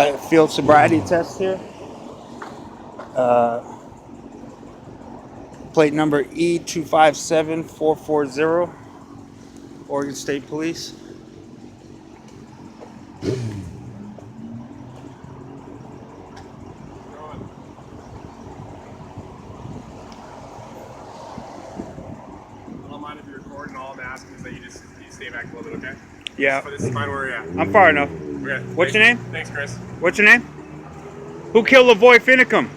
Field sobriety test here. Uh, Plate number E257440, Oregon State Police. I don't mind if you're recording. All I'm asking is that you stay back a little bit, okay? Yeah. This is fine where you're at. I'm far enough. Okay. What's your name? Thanks, Chris. What's your name? Who killed Lavoy Finicum?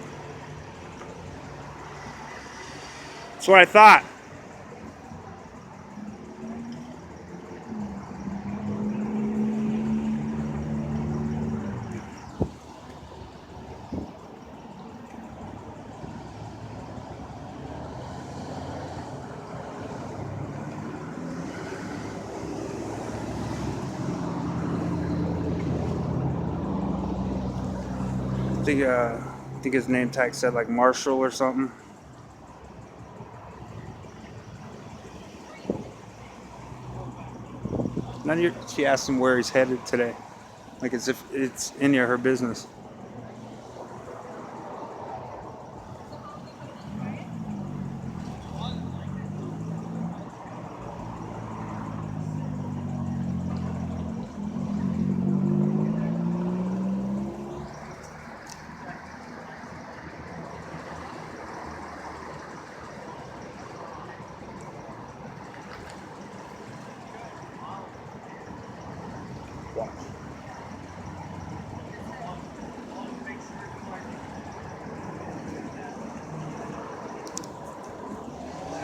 That's what I thought. I think his name tag said like Marshall or something. She asked him where he's headed today, like as if it's any of her business. Watch.